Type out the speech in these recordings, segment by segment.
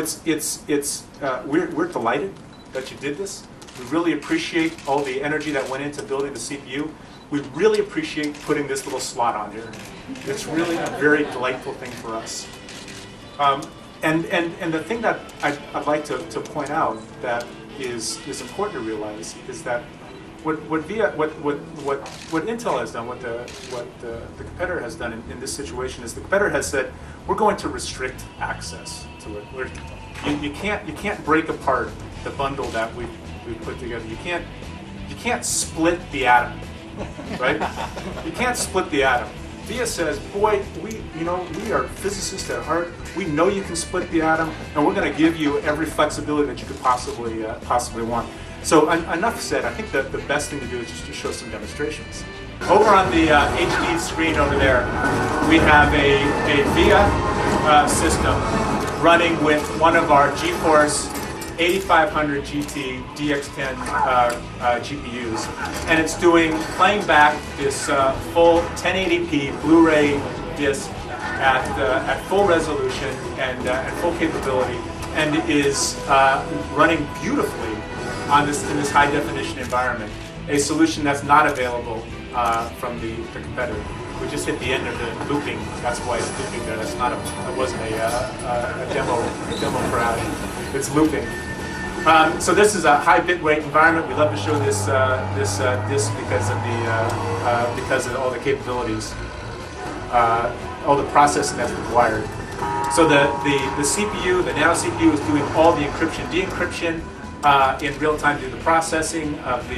We're delighted that you did this. We really appreciate all the energy that went into building the CPU. We really appreciate putting this little slot on here. It's really a very delightful thing for us. And the thing that I'd like to point out that is important to realize is that what Intel has done, what the competitor has done in this situation is the competitor has said we're going to restrict access to it. You can't break apart the bundle that we put together. You can't split the atom, right? You can't split the atom. VIA says, boy, we are physicists at heart. We know you can split the atom, and we're going to give you every flexibility that you could possibly want. So enough said. I think that the best thing to do is just to show some demonstrations. Over on the HD screen over there, we have a VIA system running with one of our GeForce 8500 GT DX10 GPUs, and it's playing back this full 1080p Blu-ray disc at full resolution and full capability, and is running beautifully in this high definition environment. A solution that's not available from the competitor. We just hit the end of the looping. That's why it's looping there. That's not it wasn't a demo crash. It's looping. So this is a high bitrate environment. We love to show this disk because of all the capabilities, all the processing that's required. So the CPU, the Nano CPU, is doing all the encryption, de-encryption in real time, do the processing of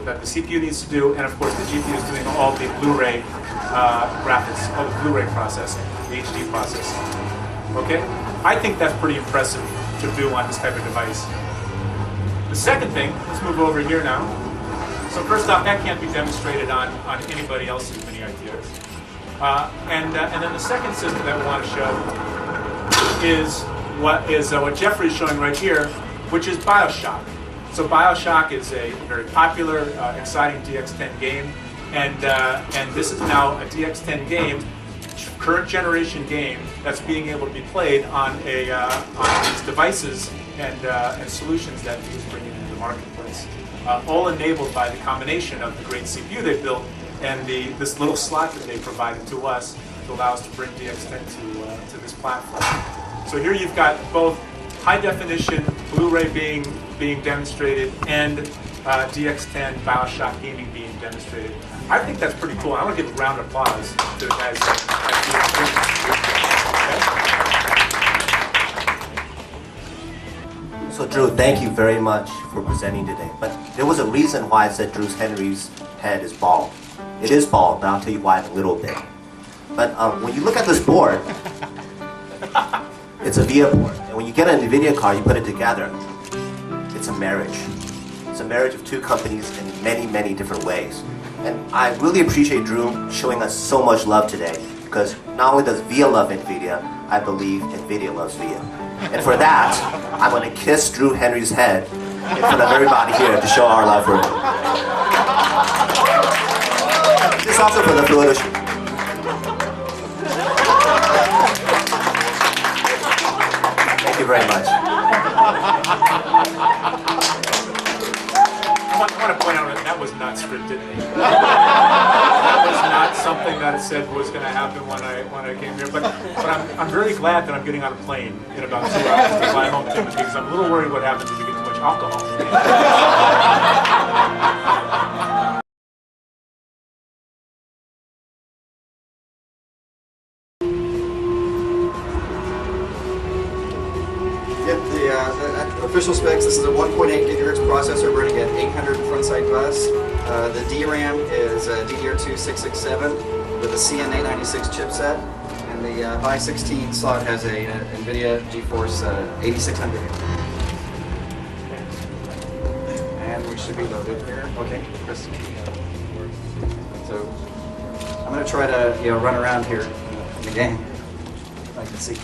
that the CPU needs to do, and of course the GPU is doing all the Blu-ray graphics, all the Blu-ray processing, the HD processing. Okay, I think that's pretty impressive to do on this type of device. The second thing, let's move over here now. So first off, that can't be demonstrated on anybody else's Mini-ITX. And then the second system that we want to show is what Jeffrey's showing right here, which is BioShock. So BioShock is a very popular, exciting DX10 game, and this is now a DX10 game, current generation game, that's being able to be played on these devices and solutions that he's bringing into the marketplace, all enabled by the combination of the great CPU they built and this little slot that they provided to us to allow us to bring DX10 to this platform. So here you've got both high definition Blu-ray being demonstrated and DX10 BioShock gaming being demonstrated. I think that's pretty cool. I want to give a round of applause to the guys that So Drew, thank you very much for presenting today. But there was a reason why I said Drew Henry's head is bald. It is bald, but I'll tell you why in a little bit. But when you look at this board, it's a VIA board. And when you get an Nvidia card, you put it together. It's a marriage. It's a marriage of two companies in many, many different ways. And I really appreciate Drew showing us so much love today, because not only does VIA love Nvidia, I believe Nvidia loves VIA. And for that, I'm going to kiss Drew Henry's head in front of everybody here to show our love for him. This is also for the photo shoot. Thank you very much. I want to point out that was not scripted. That was not something that I said was going to happen when I came here. But I'm very glad that I'm getting on a plane in about 2 hours to fly home to Timothy, because I'm a little worried what happens if you get too much alcohol. The official specs, this is a 1.8 gigahertz processor running at 800 frontside bus. The DRAM is DDR2 with a CN896 chipset, and the by 16 slot has a Nvidia GeForce 8600. And we should be loaded here. Okay, Chris. So I'm going to try to run around here in the game. If I can see.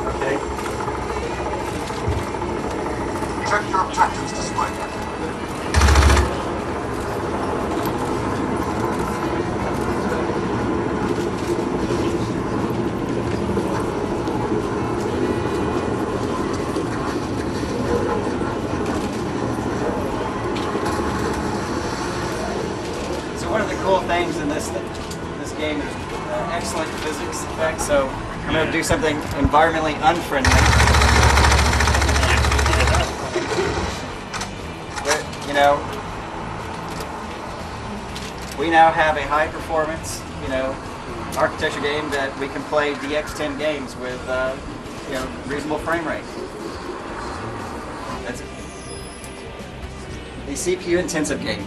Okay. Check your objectives display. graphics effects, so I'm going to do something environmentally unfriendly. But, you know, we now have a high performance, you know, architecture game that we can play DX10 games with, you know, reasonable frame rate. That's it. A CPU intensive game.